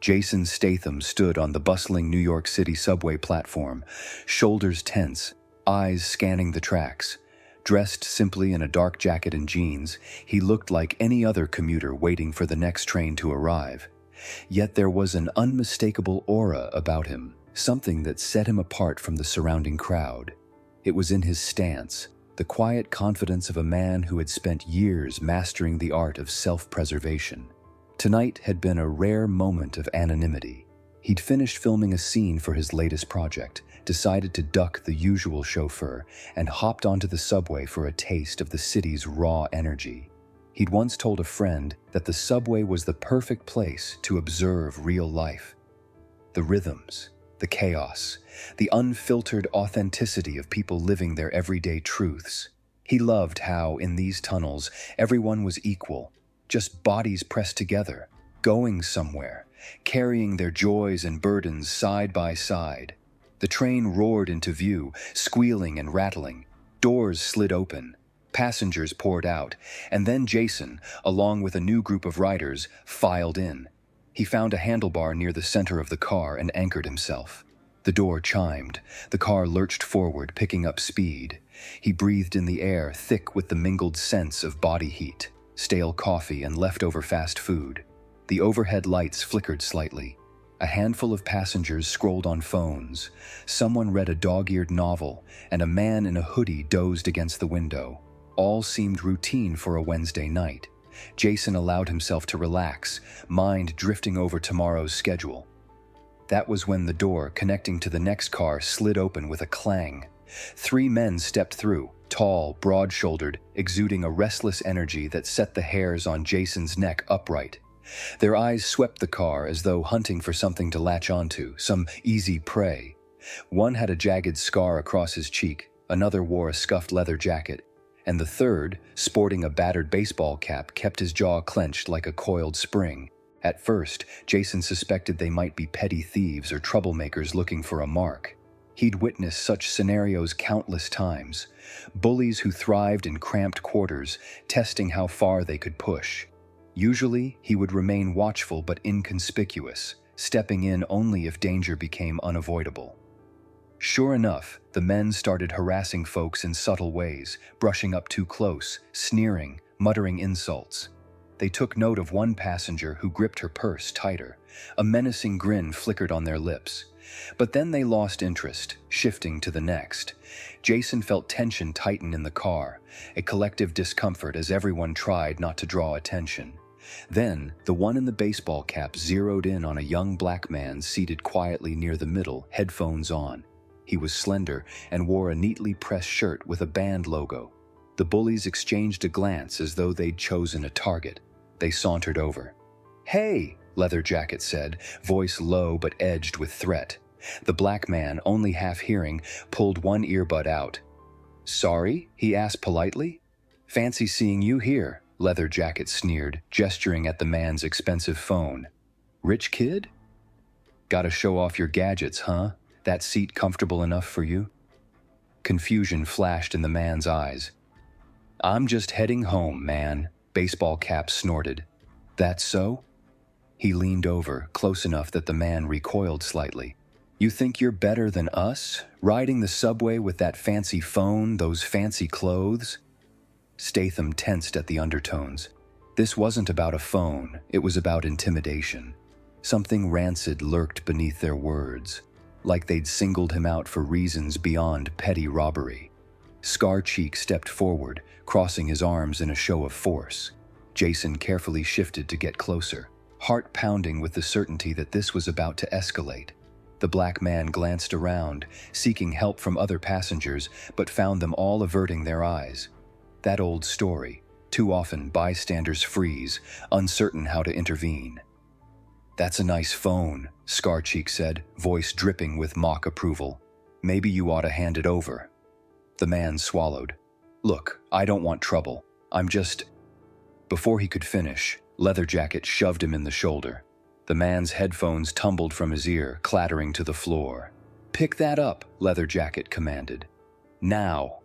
Jason Statham stood on the bustling New York City subway platform, shoulders tense, eyes scanning the tracks. Dressed simply in a dark jacket and jeans, he looked like any other commuter waiting for the next train to arrive. Yet there was an unmistakable aura about him, something that set him apart from the surrounding crowd. It was in his stance, the quiet confidence of a man who had spent years mastering the art of self-preservation. Tonight had been a rare moment of anonymity. He'd finished filming a scene for his latest project, decided to duck the usual chauffeur, and hopped onto the subway for a taste of the city's raw energy. He'd once told a friend that the subway was the perfect place to observe real life. The rhythms, the chaos, the unfiltered authenticity of people living their everyday truths. He loved how, in these tunnels, everyone was equal, just bodies pressed together, going somewhere, carrying their joys and burdens side by side. The train roared into view, squealing and rattling. Doors slid open. Passengers poured out, and then Jason, along with a new group of riders, filed in. He found a handlebar near the center of the car and anchored himself. The door chimed. The car lurched forward, picking up speed. He breathed in the air, thick with the mingled scents of body heat, stale coffee, and leftover fast food. The overhead lights flickered slightly. A handful of passengers scrolled on phones. Someone read a dog-eared novel, and a man in a hoodie dozed against the window. All seemed routine for a Wednesday night. Jason allowed himself to relax, mind drifting over tomorrow's schedule. That was when the door connecting to the next car slid open with a clang. 3 men stepped through, tall, broad-shouldered, exuding a restless energy that set the hairs on Jason's neck upright. Their eyes swept the car as though hunting for something to latch onto, some easy prey. One had a jagged scar across his cheek, another wore a scuffed leather jacket, and the third, sporting a battered baseball cap, kept his jaw clenched like a coiled spring. At first, Jason suspected they might be petty thieves or troublemakers looking for a mark. He'd witnessed such scenarios countless times. Bullies who thrived in cramped quarters, testing how far they could push. Usually, he would remain watchful but inconspicuous, stepping in only if danger became unavoidable. Sure enough, the men started harassing folks in subtle ways, brushing up too close, sneering, muttering insults. They took note of one passenger who gripped her purse tighter. A menacing grin flickered on their lips. But then they lost interest, shifting to the next. Jason felt tension tighten in the car, a collective discomfort as everyone tried not to draw attention. Then, the one in the baseball cap zeroed in on a young black man seated quietly near the middle, headphones on. He was slender and wore a neatly pressed shirt with a band logo. The bullies exchanged a glance as though they'd chosen a target. They sauntered over. "Hey," Leather Jacket said, voice low but edged with threat. The black man, only half hearing, pulled one earbud out. "Sorry?" he asked politely. "Fancy seeing you here," Leather Jacket sneered, gesturing at the man's expensive phone. "Rich kid? Gotta show off your gadgets, huh? That seat comfortable enough for you?" Confusion flashed in the man's eyes. "I'm just heading home, man," Baseball Cap snorted. "That's so?" He leaned over, close enough that the man recoiled slightly. "You think you're better than us, riding the subway with that fancy phone, those fancy clothes?" Statham tensed at the undertones. This wasn't about a phone, it was about intimidation. Something rancid lurked beneath their words, like they'd singled him out for reasons beyond petty robbery. Scar-Cheek stepped forward, crossing his arms in a show of force. Jason carefully shifted to get closer, heart pounding with the certainty that this was about to escalate. The black man glanced around, seeking help from other passengers, but found them all averting their eyes. That old story. Too often, bystanders freeze, uncertain how to intervene. "That's a nice phone," Scar-Cheek said, voice dripping with mock approval. "Maybe you ought to hand it over." The man swallowed. "Look, I don't want trouble. I'm just—" Before he could finish, Leather Jacket shoved him in the shoulder. The man's headphones tumbled from his ear, clattering to the floor. "Pick that up," Leather Jacket commanded. "Now."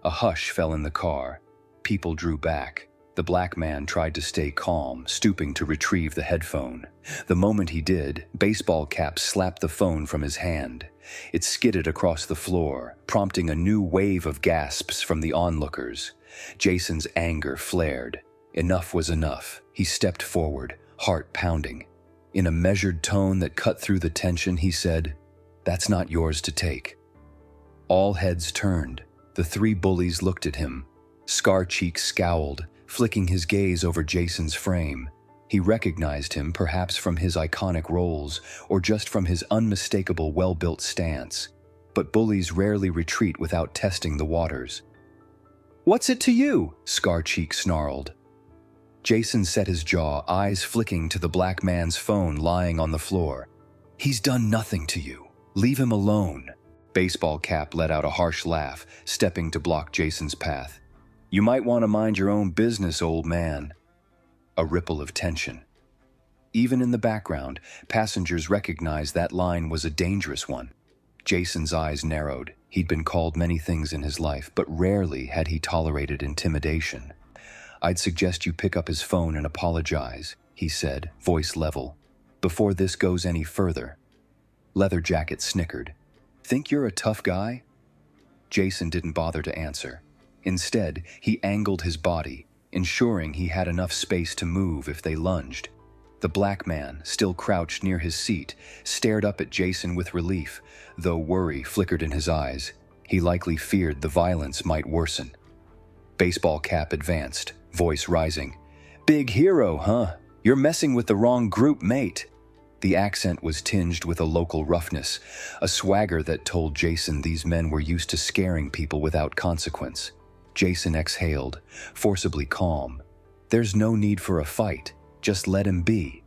A hush fell in the car. People drew back. The black man tried to stay calm, stooping to retrieve the headphone. The moment he did, Baseball Cap slapped the phone from his hand. It skidded across the floor, prompting a new wave of gasps from the onlookers. Jason's anger flared. Enough was enough. He stepped forward, heart pounding. In a measured tone that cut through the tension, he said, "That's not yours to take." All heads turned. The three bullies looked at him. Scar-Cheek scowled, flicking his gaze over Jason's frame. He recognized him perhaps from his iconic roles or just from his unmistakable well-built stance. But bullies rarely retreat without testing the waters. "What's it to you?" Scar-Cheek snarled. Jason set his jaw, eyes flicking to the black man's phone lying on the floor. "He's done nothing to you. Leave him alone." Baseball Cap let out a harsh laugh, stepping to block Jason's path. "You might want to mind your own business, old man." A ripple of tension. Even in the background, passengers recognized that line was a dangerous one. Jason's eyes narrowed. He'd been called many things in his life, but rarely had he tolerated intimidation. "I'd suggest you pick up his phone and apologize," he said, voice level, "before this goes any further." Leather Jacket snickered. "Think you're a tough guy?" Jason didn't bother to answer. Instead, he angled his body, ensuring he had enough space to move if they lunged. The black man, still crouched near his seat, stared up at Jason with relief, though worry flickered in his eyes. He likely feared the violence might worsen. Baseball Cap advanced, voice rising. "Big hero, huh? You're messing with the wrong group, mate." The accent was tinged with a local roughness, a swagger that told Jason these men were used to scaring people without consequence. Jason exhaled, forcibly calm. "There's no need for a fight. Just let him be."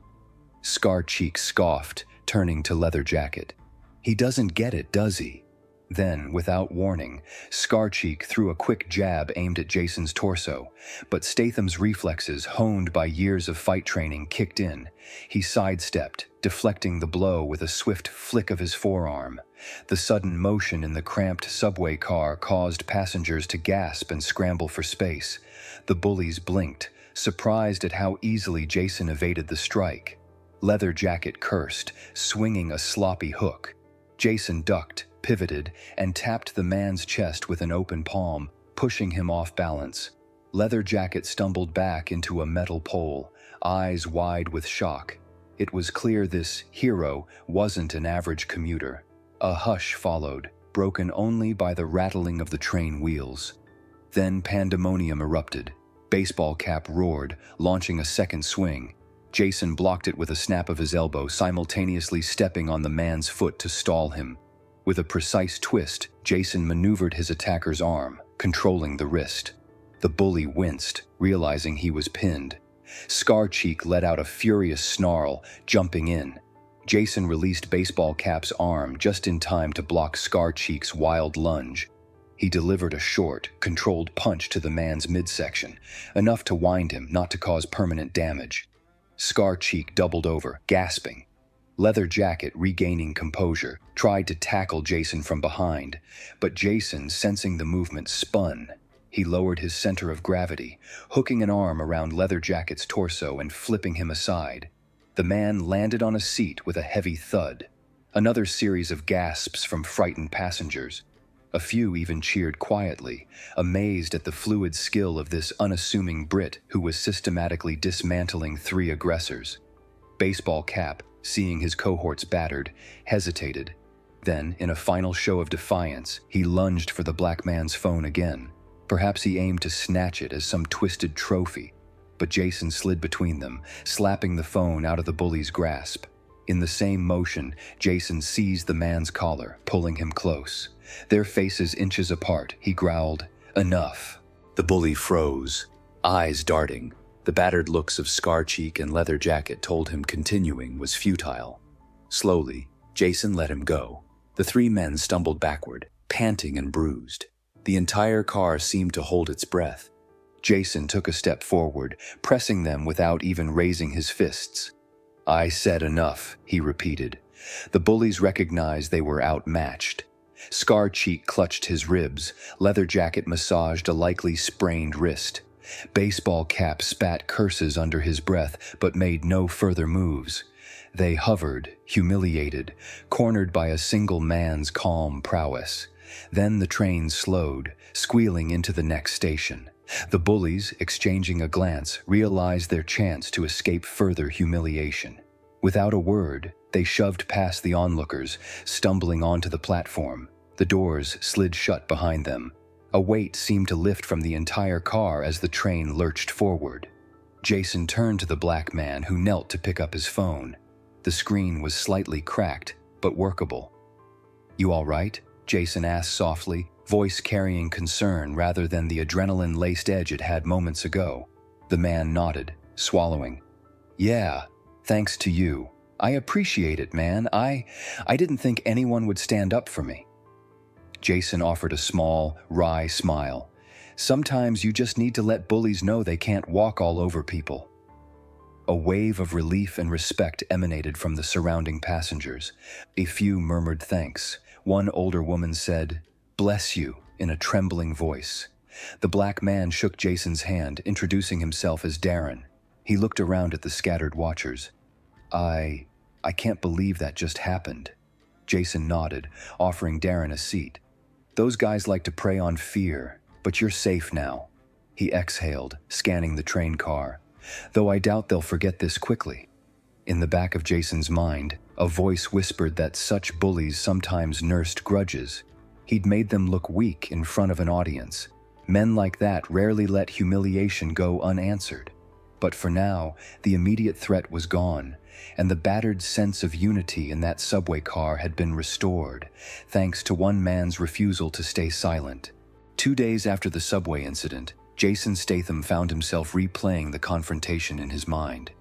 Scar-Cheek scoffed, turning to Leather Jacket. "He doesn't get it, does he?" Then, without warning, Scar-Cheek threw a quick jab aimed at Jason's torso, but Statham's reflexes, honed by years of fight training, kicked in. He sidestepped, deflecting the blow with a swift flick of his forearm. The sudden motion in the cramped subway car caused passengers to gasp and scramble for space. The bullies blinked, surprised at how easily Jason evaded the strike. Leather Jacket cursed, swinging a sloppy hook. Jason ducked, pivoted, and tapped the man's chest with an open palm, pushing him off balance. Leather Jacket stumbled back into a metal pole, eyes wide with shock. It was clear this hero wasn't an average commuter. A hush followed, broken only by the rattling of the train wheels. Then pandemonium erupted. Baseball Cap roared, launching a second swing. Jason blocked it with a snap of his elbow, simultaneously stepping on the man's foot to stall him. With a precise twist, Jason maneuvered his attacker's arm, controlling the wrist. The bully winced, realizing he was pinned. Scar-Cheek let out a furious snarl, jumping in. Jason released Baseball Cap's arm just in time to block Scar-Cheek's wild lunge. He delivered a short, controlled punch to the man's midsection, enough to wind him, not to cause permanent damage. Scar-Cheek doubled over, gasping. Leather Jacket, regaining composure, tried to tackle Jason from behind, but Jason, sensing the movement, spun. He lowered his center of gravity, hooking an arm around Leather Jacket's torso and flipping him aside. The man landed on a seat with a heavy thud. Another series of gasps from frightened passengers. A few even cheered quietly, amazed at the fluid skill of this unassuming Brit who was systematically dismantling three aggressors. Baseball Cap, seeing his cohorts battered, hesitated. Then, in a final show of defiance, he lunged for the black man's phone again. Perhaps he aimed to snatch it as some twisted trophy, but Jason slid between them, slapping the phone out of the bully's grasp. In the same motion, Jason seized the man's collar, pulling him close. Their faces inches apart, he growled, "Enough." The bully froze, eyes darting. The battered looks of Scar-Cheek and Leather Jacket told him continuing was futile. Slowly, Jason let him go. The three men stumbled backward, panting and bruised. The entire car seemed to hold its breath. Jason took a step forward, pressing them without even raising his fists. "I said enough," he repeated. The bullies recognized they were outmatched. Scar-Cheek clutched his ribs. Leather Jacket massaged a likely sprained wrist. Baseball Cap spat curses under his breath but made no further moves. They hovered, humiliated, cornered by a single man's calm prowess. Then the train slowed, squealing into the next station. The bullies, exchanging a glance, realized their chance to escape further humiliation. Without a word, they shoved past the onlookers, stumbling onto the platform. The doors slid shut behind them. A weight seemed to lift from the entire car as the train lurched forward. Jason turned to the black man who knelt to pick up his phone. The screen was slightly cracked, but workable. "You all right?" Jason asked softly, voice carrying concern rather than the adrenaline-laced edge it had moments ago. The man nodded, swallowing. "Yeah, thanks to you. I appreciate it, man. I didn't think anyone would stand up for me." Jason offered a small, wry smile. "Sometimes you just need to let bullies know they can't walk all over people." A wave of relief and respect emanated from the surrounding passengers. A few murmured thanks. One older woman said, "Bless you," in a trembling voice. The black man shook Jason's hand, introducing himself as Darren. He looked around at the scattered watchers. I can't believe that just happened." Jason nodded, offering Darren a seat. "Those guys like to prey on fear, but you're safe now." He exhaled, scanning the train car. "Though I doubt they'll forget this quickly." In the back of Jason's mind, a voice whispered that such bullies sometimes nursed grudges. He'd made them look weak in front of an audience. Men like that rarely let humiliation go unanswered. But for now, the immediate threat was gone, and the battered sense of unity in that subway car had been restored, thanks to one man's refusal to stay silent. 2 days after the subway incident, Jason Statham found himself replaying the confrontation in his mind.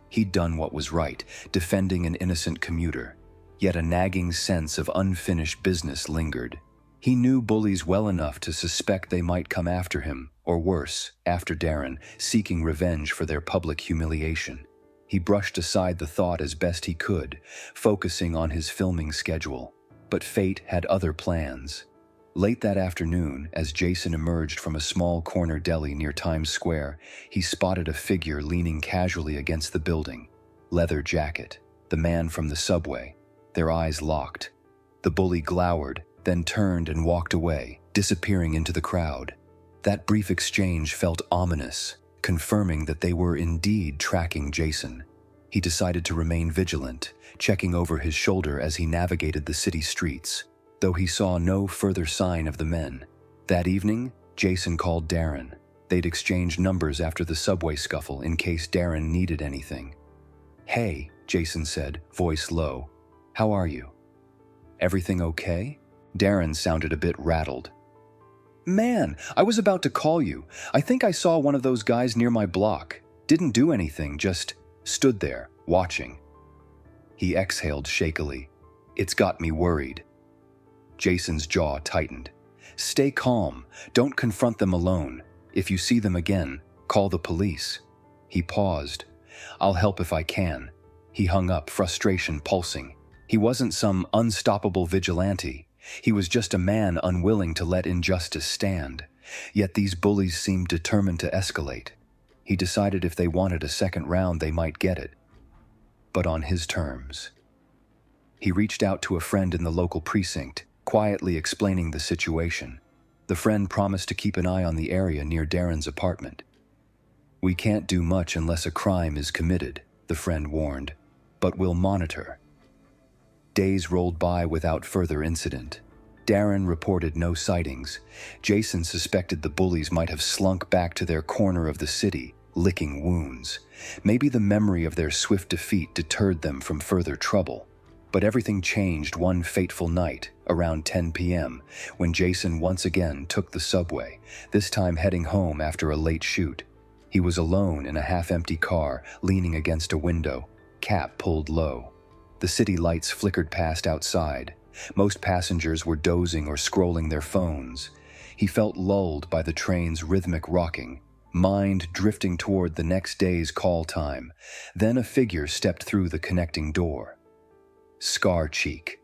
He'd done what was right, defending an innocent commuter. Yet a nagging sense of unfinished business lingered. He knew bullies well enough to suspect they might come after him, or worse, after Darren, seeking revenge for their public humiliation. He brushed aside the thought as best he could, focusing on his filming schedule. But fate had other plans. Late that afternoon, as Jason emerged from a small corner deli near Times Square, he spotted a figure leaning casually against the building. Leather jacket, the man from the subway. Their eyes locked. The bully glowered, then turned and walked away, disappearing into the crowd. That brief exchange felt ominous, confirming that they were indeed tracking Jason. He decided to remain vigilant, checking over his shoulder as he navigated the city streets, though he saw no further sign of the men. That evening, Jason called Darren. They'd exchanged numbers after the subway scuffle in case Darren needed anything. "Hey," Jason said, voice low. "How are you?" "Everything okay?" Darren sounded a bit rattled. "Man, I was about to call you. I think I saw one of those guys near my block. Didn't do anything, just stood there, watching." He exhaled shakily. "It's got me worried." Jason's jaw tightened. "Stay calm. Don't confront them alone. If you see them again, call the police." He paused. "I'll help if I can." He hung up, frustration pulsing. He wasn't some unstoppable vigilante. He was just a man unwilling to let injustice stand. Yet these bullies seemed determined to escalate. He decided if they wanted a second round, they might get it. But on his terms. He reached out to a friend in the local precinct, quietly explaining the situation. The friend promised to keep an eye on the area near Darren's apartment. "We can't do much unless a crime is committed," the friend warned, "but we'll monitor." Days rolled by without further incident. Darren reported no sightings. Jason suspected the bullies might have slunk back to their corner of the city, licking wounds. Maybe the memory of their swift defeat deterred them from further trouble. But everything changed one fateful night, around 10 p.m., when Jason once again took the subway, this time heading home after a late shoot. He was alone in a half-empty car, leaning against a window, cap pulled low. The city lights flickered past outside. Most passengers were dozing or scrolling their phones. He felt lulled by the train's rhythmic rocking, mind drifting toward the next day's call time. Then a figure stepped through the connecting door. Scar Cheek.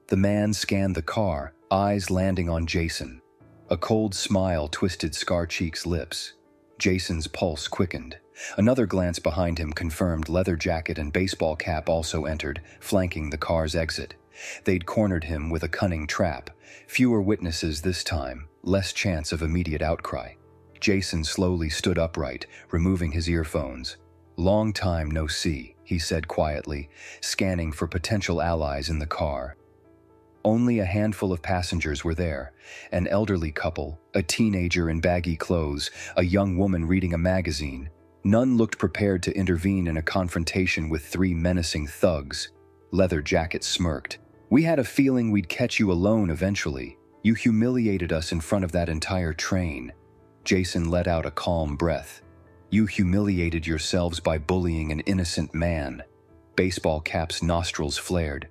The man scanned the car, eyes landing on Jason. A cold smile twisted Scar Cheek's lips. Jason's pulse quickened. Another glance behind him confirmed leather jacket and baseball cap also entered, flanking the car's exit. They'd cornered him with a cunning trap. Fewer witnesses this time, less chance of immediate outcry. Jason slowly stood upright, removing his earphones. "Long time no see," he said quietly, scanning for potential allies in the car. Only a handful of passengers were there. An elderly couple, a teenager in baggy clothes, a young woman reading a magazine. None looked prepared to intervene in a confrontation with three menacing thugs. Leather Jacket smirked. "We had a feeling we'd catch you alone eventually. You humiliated us in front of that entire train." Jason let out a calm breath. "You humiliated yourselves by bullying an innocent man." Baseball Cap's nostrils flared.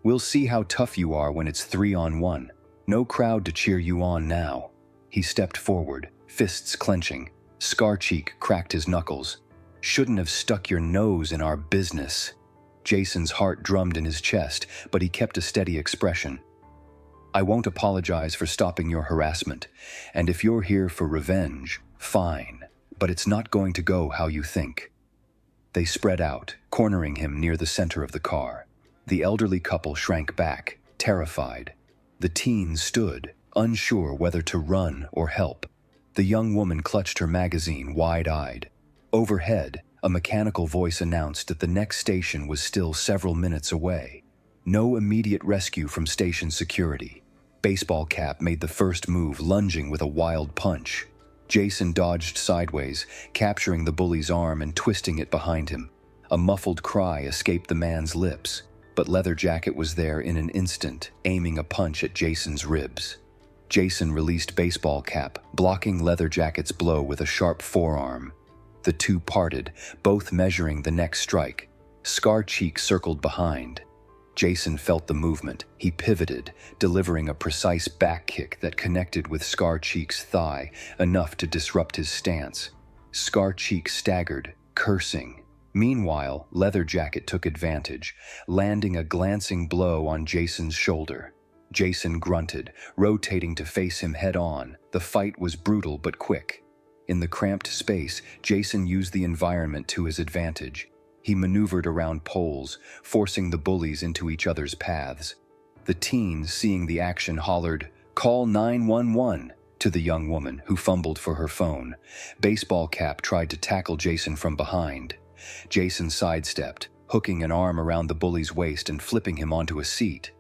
"We'll see how tough you are when it's 3-on-1. No crowd to cheer you on now." He stepped forward, fists clenching. Scar Cheek cracked his knuckles. "Shouldn't have stuck your nose in our business." Jason's heart drummed in his chest, but he kept a steady expression. "I won't apologize for stopping your harassment, and if you're here for revenge, fine, but it's not going to go how you think." They spread out, cornering him near the center of the car. The elderly couple shrank back, terrified. The teen stood, unsure whether to run or help. The young woman clutched her magazine, wide-eyed. Overhead, a mechanical voice announced that the next station was still several minutes away. No immediate rescue from station security. Baseball Cap made the first move, lunging with a wild punch. Jason dodged sideways, capturing the bully's arm and twisting it behind him. A muffled cry escaped the man's lips, but Leather Jacket was there in an instant, aiming a punch at Jason's ribs. Jason released Baseball Cap, blocking Leather Jacket's blow with a sharp forearm. The two parted, both measuring the next strike. Scar Cheek circled behind. Jason felt the movement. He pivoted, delivering a precise back kick that connected with Scar Cheek's thigh, enough to disrupt his stance. Scar Cheek staggered, cursing. Meanwhile, Leather Jacket took advantage, landing a glancing blow on Jason's shoulder. Jason grunted, rotating to face him head-on. The fight was brutal but quick. In the cramped space, Jason used the environment to his advantage. He maneuvered around poles, forcing the bullies into each other's paths. The teen, seeing the action, hollered, "Call 911!" to the young woman, who fumbled for her phone. Baseball Cap tried to tackle Jason from behind. Jason sidestepped, hooking an arm around the bully's waist and flipping him onto a seat.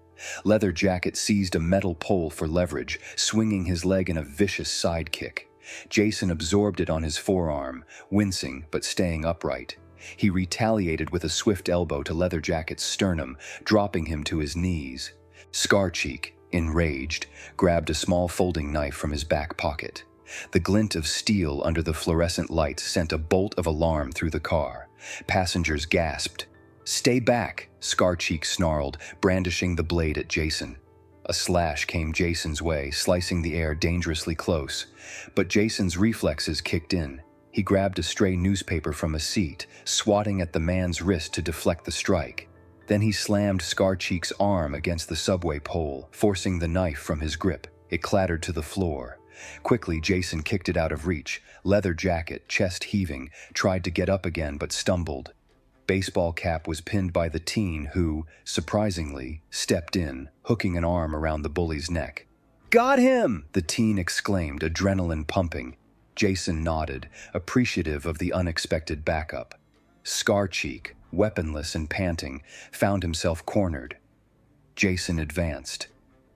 Leather Jacket seized a metal pole for leverage, swinging his leg in a vicious sidekick. Jason absorbed it on his forearm, wincing but staying upright. He retaliated with a swift elbow to Leather Jacket's sternum, dropping him to his knees. Scar Cheek, enraged, grabbed a small folding knife from his back pocket. The glint of steel under the fluorescent lights sent a bolt of alarm through the car. Passengers gasped. "Stay back," Scar Cheek snarled, brandishing the blade at Jason. A slash came Jason's way, slicing the air dangerously close. But Jason's reflexes kicked in. He grabbed a stray newspaper from a seat, swatting at the man's wrist to deflect the strike. Then he slammed Scar Cheek's arm against the subway pole, forcing the knife from his grip. It clattered to the floor. Quickly, Jason kicked it out of reach. Leather Jacket, chest heaving, tried to get up again but stumbled. Baseball Cap was pinned by the teen who, surprisingly, stepped in, hooking an arm around the bully's neck. "Got him!" the teen exclaimed, adrenaline pumping. Jason nodded, appreciative of the unexpected backup. Scar Cheek, weaponless and panting, found himself cornered. Jason advanced.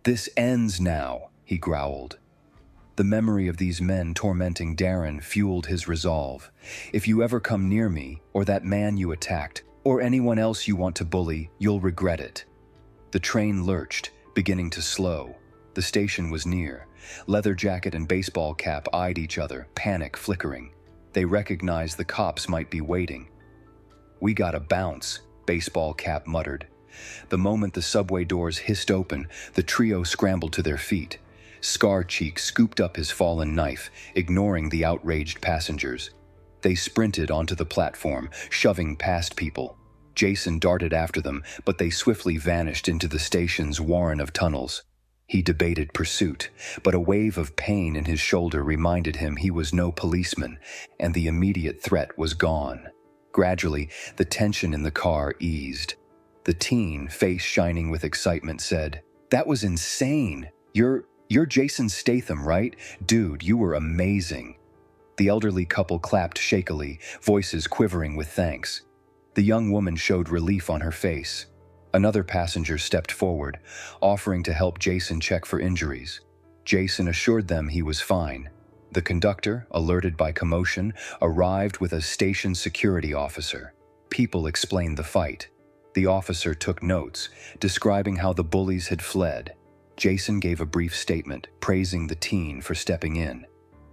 "This ends now," he growled. The memory of these men tormenting Darren fueled his resolve. "If you ever come near me, or that man you attacked, or anyone else you want to bully, you'll regret it." The train lurched, beginning to slow. The station was near. Leather Jacket and Baseball Cap eyed each other, panic flickering. They recognized the cops might be waiting. "We gotta bounce," Baseball Cap muttered. The moment the subway doors hissed open, the trio scrambled to their feet. Scar Cheek scooped up his fallen knife, ignoring the outraged passengers. They sprinted onto the platform, shoving past people. Jason darted after them, but they swiftly vanished into the station's warren of tunnels. He debated pursuit, but a wave of pain in his shoulder reminded him he was no policeman, and the immediate threat was gone. Gradually, the tension in the car eased. The teen, face shining with excitement, said, "That was insane! You're Jason Statham, right? Dude, you were amazing." The elderly couple clapped shakily, voices quivering with thanks. The young woman showed relief on her face. Another passenger stepped forward, offering to help Jason check for injuries. Jason assured them he was fine. The conductor, alerted by commotion, arrived with a station security officer. People explained the fight. The officer took notes, describing how the bullies had fled. Jason gave a brief statement, praising the teen for stepping in.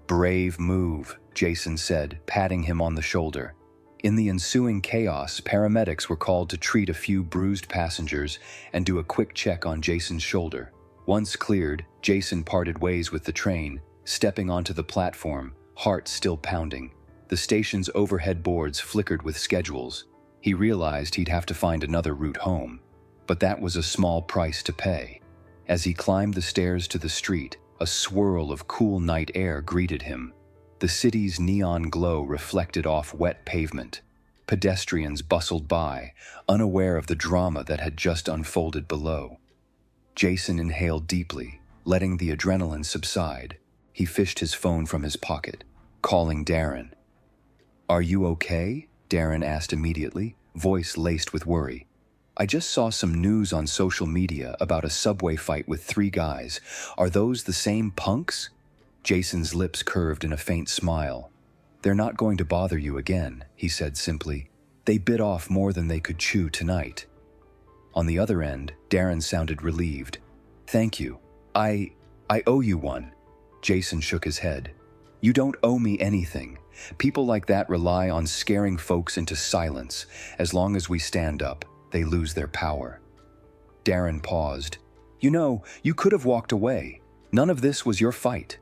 "Brave move," Jason said, patting him on the shoulder. In the ensuing chaos, paramedics were called to treat a few bruised passengers and do a quick check on Jason's shoulder. Once cleared, Jason parted ways with the train, stepping onto the platform, heart still pounding. The station's overhead boards flickered with schedules. He realized he'd have to find another route home, but that was a small price to pay. As he climbed the stairs to the street, a swirl of cool night air greeted him. The city's neon glow reflected off wet pavement. Pedestrians bustled by, unaware of the drama that had just unfolded below. Jason inhaled deeply, letting the adrenaline subside. He fished his phone from his pocket, calling Darren. "Are you okay?" Darren asked immediately, voice laced with worry. "I just saw some news on social media about a subway fight with 3 guys. Are those the same punks?" Jason's lips curved in a faint smile. "They're not going to bother you again," he said simply. "They bit off more than they could chew tonight." On the other end, Darren sounded relieved. "Thank you. I owe you one." Jason shook his head. "You don't owe me anything. People like that rely on scaring folks into silence. As long as we stand up, they lose their power." Darren paused. "You know, you could have walked away. None of this was your fight."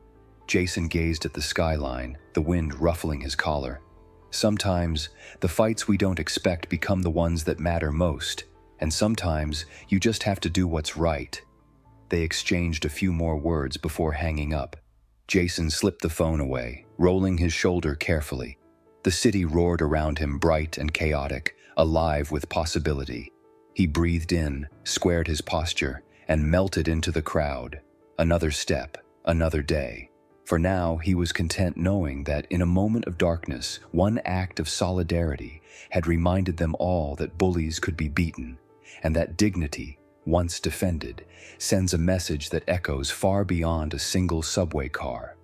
Jason gazed at the skyline, the wind ruffling his collar. "Sometimes, the fights we don't expect become the ones that matter most, and sometimes you just have to do what's right." They exchanged a few more words before hanging up. Jason slipped the phone away, rolling his shoulder carefully. The city roared around him, bright and chaotic, alive with possibility. He breathed in, squared his posture, and melted into the crowd. Another step, another day. For now, he was content knowing that in a moment of darkness, one act of solidarity had reminded them all that bullies could be beaten, and that dignity, once defended, sends a message that echoes far beyond a single subway car.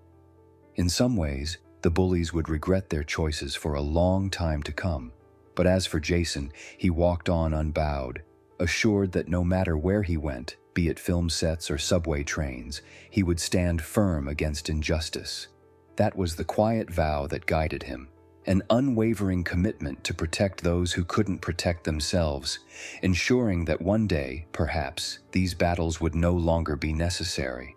In some ways, the bullies would regret their choices for a long time to come. But as for Jason, he walked on unbowed, assured that no matter where he went, be it film sets or subway trains, he would stand firm against injustice. That was the quiet vow that guided him, an unwavering commitment to protect those who couldn't protect themselves, ensuring that one day, perhaps, these battles would no longer be necessary.